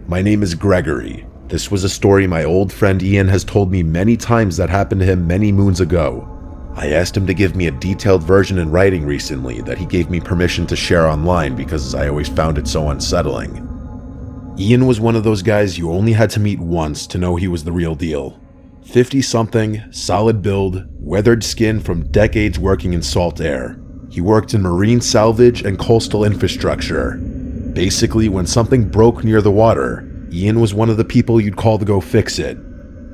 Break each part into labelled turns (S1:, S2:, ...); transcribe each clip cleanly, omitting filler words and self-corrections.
S1: My name is Gregory. This was a story my old friend Ian has told me many times that happened to him many moons ago. I asked him to give me a detailed version in writing recently that he gave me permission to share online because I always found it so unsettling. Ian was one of those guys you only had to meet once to know he was the real deal. 50-something, solid build, weathered skin from decades working in salt air. He worked in marine salvage and coastal infrastructure. Basically, when something broke near the water, Ian was one of the people you'd call to go fix it.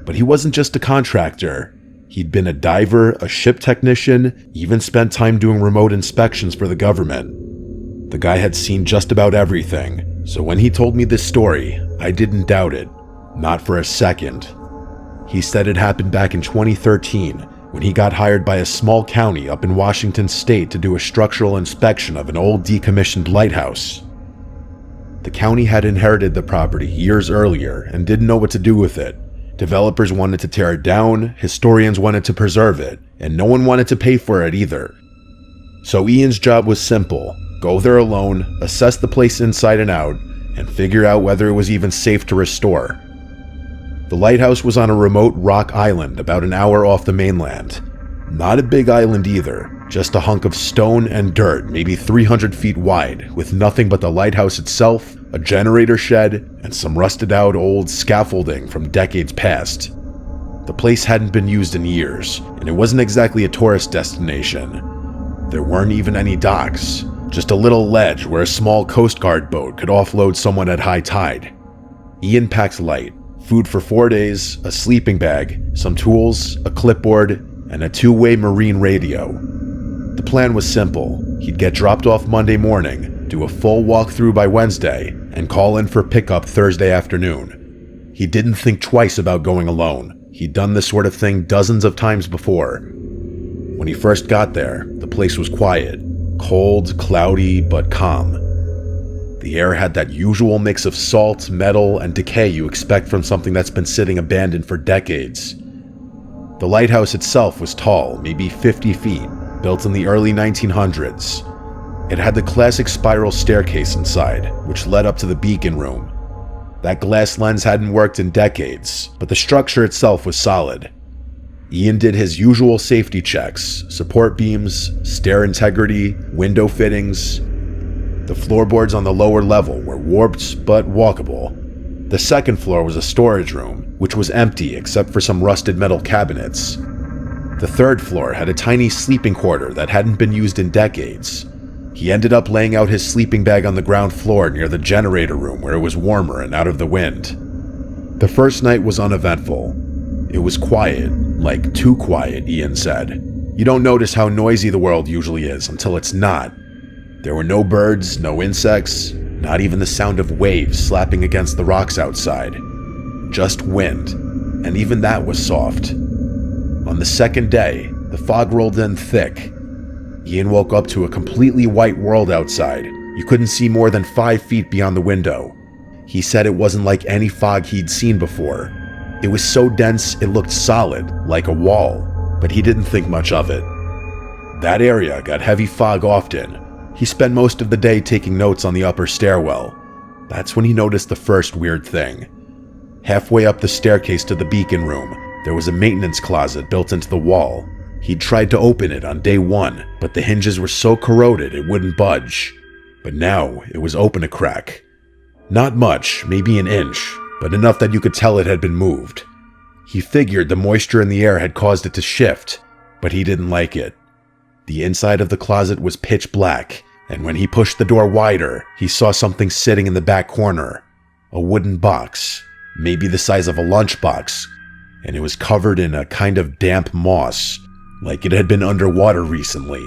S1: But he wasn't just a contractor. He'd been a diver, a ship technician, even spent time doing remote inspections for the government. The guy had seen just about everything, so when he told me this story, I didn't doubt it. Not for a second. He said it happened back in 2013, when he got hired by a small county up in Washington state to do a structural inspection of an old decommissioned lighthouse. The county had inherited the property years earlier and didn't know what to do with it. Developers wanted to tear it down, historians wanted to preserve it, and no one wanted to pay for it either. So Ian's job was simple: go there alone, assess the place inside and out, and figure out whether it was even safe to restore. The lighthouse was on a remote rock island about an hour off the mainland. Not a big island either, just a hunk of stone and dirt maybe 300 feet wide, with nothing but the lighthouse itself, a generator shed, and some rusted out old scaffolding from decades past. The place hadn't been used in years, and it wasn't exactly a tourist destination. There weren't even any docks, just a little ledge where a small Coast Guard boat could offload someone at high tide. Ian packed light: food for 4 days, a sleeping bag, some tools, a clipboard, and a two-way marine radio. The plan was simple. He'd get dropped off Monday morning, do a full walkthrough by Wednesday, and call in for pickup Thursday afternoon. He didn't think twice about going alone. He'd done this sort of thing dozens of times before. When he first got there, the place was quiet. Cold, cloudy, but calm. The air had that usual mix of salt, metal, and decay you expect from something that's been sitting abandoned for decades. The lighthouse itself was tall, maybe 50 feet, built in the early 1900s. It had the classic spiral staircase inside, which led up to the beacon room. That glass lens hadn't worked in decades, but the structure itself was solid. Ian did his usual safety checks: support beams, stair integrity, window fittings. The floorboards on the lower level were warped but walkable. The second floor was a storage room, which was empty except for some rusted metal cabinets. The third floor had a tiny sleeping quarter that hadn't been used in decades. He ended up laying out his sleeping bag on the ground floor near the generator room where it was warmer and out of the wind. The first night was uneventful. It was quiet, like too quiet, Ian said. You don't notice how noisy the world usually is until it's not. There were no birds, no insects, not even the sound of waves slapping against the rocks outside. Just wind, and even that was soft. On the second day, the fog rolled in thick. Ian woke up to a completely white world outside. You couldn't see more than 5 feet beyond the window. He said it wasn't like any fog he'd seen before. It was so dense it looked solid, like a wall, but he didn't think much of it. That area got heavy fog often. He spent most of the day taking notes on the upper stairwell. That's when he noticed the first weird thing. Halfway up the staircase to the beacon room, there was a maintenance closet built into the wall. He'd tried to open it on day one, but the hinges were so corroded it wouldn't budge. But now it was open a crack. Not much, maybe an inch, but enough that you could tell it had been moved. He figured the moisture in the air had caused it to shift, but he didn't like it. The inside of the closet was pitch black, and when he pushed the door wider, he saw something sitting in the back corner. A wooden box, maybe the size of a lunchbox, and it was covered in a kind of damp moss, like it had been underwater recently.